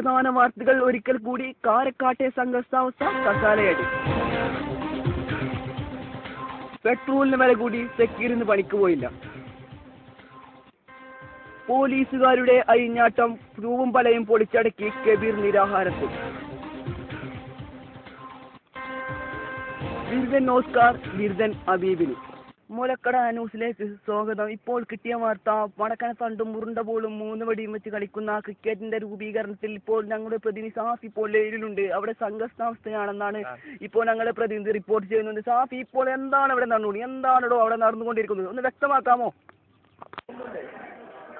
സുപ്രധാന വാർത്തകൾ ഒരിക്കൽ കൂടി. കാരക്കാട്ടെ സംഘർഷാവസ്ഥ കസാലയടി. പെട്രോളിന് വില കൂടി, സെക്യൂരിന് പണിക്ക് പോയില്ല. പോലീസുകാരുടെ അഴിഞ്ഞാട്ടം, പൂവും പലയും പൊളിച്ചടക്കി കബീർ നിരാഹാരത്തിൽ. ബിരുദൻ ഓസ്കാർ, ബിരുദൻ അബീബിന്. മുലക്കട ന്യൂസിലേക്ക് സ്വാഗതം. ഇപ്പോൾ കിട്ടിയ വാർത്ത, വടക്കൻ തണ്ടും ഉരുണ്ട ബോളും 3 വടിയും വെച്ച് കളിക്കുന്ന ക്രിക്കറ്റിന്റെ രൂപീകരണത്തിൽ ഇപ്പോൾ ഞങ്ങളുടെ പ്രതിനിധി സാഫ് ഇപ്പോൾ ലൈനിലുണ്ട്. അവിടെ സംഘർഷാവസ്ഥയാണെന്നാണ് ഇപ്പോൾ ഞങ്ങളുടെ പ്രതിനിധി റിപ്പോർട്ട് ചെയ്യുന്നത്. സാഫ്, ഇപ്പോൾ എന്താണ് അവിടെ നടന്നുകൊണ്ട് എന്താണോ അവിടെ നടന്നുകൊണ്ടിരിക്കുന്നത്, ഒന്ന് വ്യക്തമാക്കാമോ?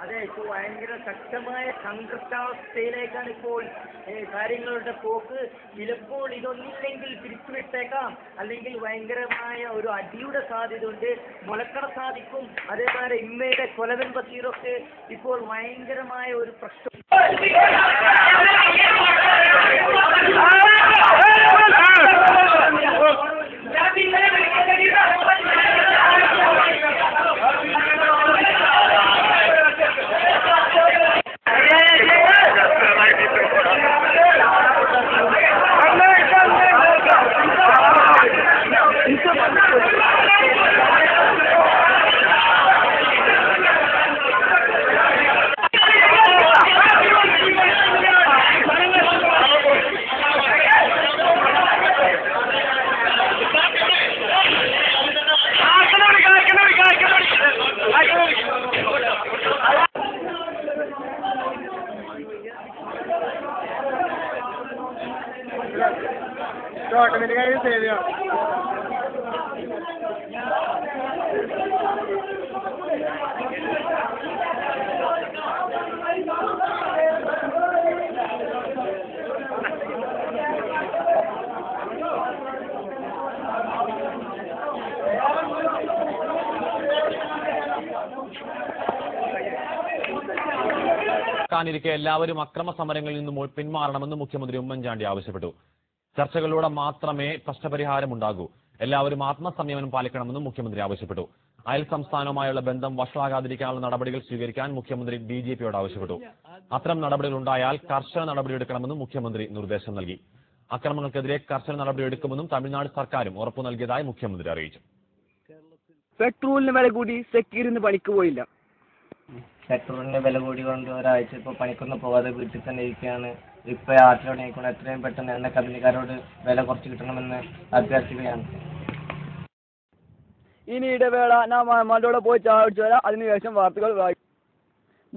അതെ, ഇപ്പോൾ ഭയങ്കര ശക്തമായ സംഘർഷാവസ്ഥയിലേക്കാണ് ഇപ്പോൾ കാര്യങ്ങളുടെ പോക്ക്. ചിലപ്പോൾ ഇതൊന്നില്ലെങ്കിൽ പിരിച്ചുവിട്ടേക്കാം, അല്ലെങ്കിൽ ഭയങ്കരമായ ഒരു അടിയുടെ സാധ്യത ഉണ്ട്. മുലക്കട സാധിക്കും, അതേപോലെ ഇമ്മയുടെ കൊലവൻ ബഷീറൊക്കെ ഇപ്പോൾ ഭയങ്കരമായ ഒരു പ്രശ്നം. ഓട്ടോമാറ്റിക്കായി സേവ് ചെയ്യാം. ിരിക്കെ എല്ലാവരും അക്രമ സമരങ്ങളിൽ നിന്നും പിന്മാറണമെന്ന് മുഖ്യമന്ത്രി ഉമ്മൻചാണ്ടി ആവശ്യപ്പെട്ടു. ചർച്ചകളിലൂടെ മാത്രമേ പ്രശ്നപരിഹാരമുണ്ടാകൂ. എല്ലാവരും ആത്മസംയമനം പാലിക്കണമെന്നും മുഖ്യമന്ത്രി ആവശ്യപ്പെട്ടു. അയൽ സംസ്ഥാനവുമായുള്ള ബന്ധം വഷളാകാതിരിക്കാനുള്ള നടപടികൾ സ്വീകരിക്കാൻ മുഖ്യമന്ത്രി ബിജെപിയോട് ആവശ്യപ്പെട്ടു. അത്തരം നടപടികൾ ഉണ്ടായാൽ കർശന നടപടിയെടുക്കണമെന്നും മുഖ്യമന്ത്രി നിർദ്ദേശം നൽകി. അക്രമങ്ങൾക്കെതിരെ കർശന നടപടിയെടുക്കുമെന്നും തമിഴ്നാട് സർക്കാരും ഉറപ്പു നൽകിയതായി മുഖ്യമന്ത്രി അറിയിച്ചു. പെട്രോളിന് വില കൂടി, സെക്യൂരിന് പണിക്ക് പോയില്ല. പെട്രോളിന്റെ വില കൂടി കൊണ്ട് ഒരാഴ്ച ഇപ്പോൾ പണിക്കൊന്നും പോകാതെ വീട്ടിൽ തന്നെ ഇരിക്കുകയാണ്. ഇപ്പോൾ ആറ്റിലോടേക്കൊണ്ട് എത്രയും പെട്ടെന്ന് എണ്ണ കമ്പനിക്കാരോട് വില കുറച്ച് കിട്ടണമെന്ന് അഭ്യർത്ഥിക്കുകയാണ്. ഇനി ഇടവേള, നാം മലയോടെ പോയി ചാടിച്ചു വരാം. അതിനുശേഷം വാർത്തകൾ വായിക്കും.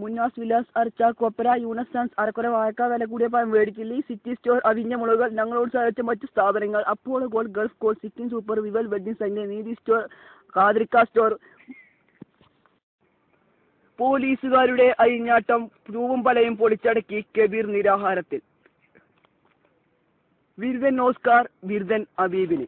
മുന്നാസ് വിലാസ് അർച്ച കൊപ്പര യൂണസാൻസ് അരക്കുറ വാഴക്ക വില കൂടിയ പഴം മേടിക്കില്ലി സിറ്റി സ്റ്റോർ അവിഞ്ഞ മുളകുകൾ ഞങ്ങളോട് സഹായിച്ച മറ്റു സ്ഥാപനങ്ങൾ അപ്പോളോ ഗോൾഡ് ഗൾഫ് കോൾ സിക്കിം സൂപ്പർ വിവൽ വെഡിങ് സെന്റർ നീതി സ്റ്റോർ കാദ്രിക്ക സ്റ്റോർ. പോലീസുകാരുടെ അഴിഞ്ഞാട്ടം, പൂവും പലയും പൊളിച്ചടക്കി കബീർ നിരാഹാരത്തിൽ. ബിരുദൻ ഓസ്കാർ, ബിരുദൻ അബീബിന്.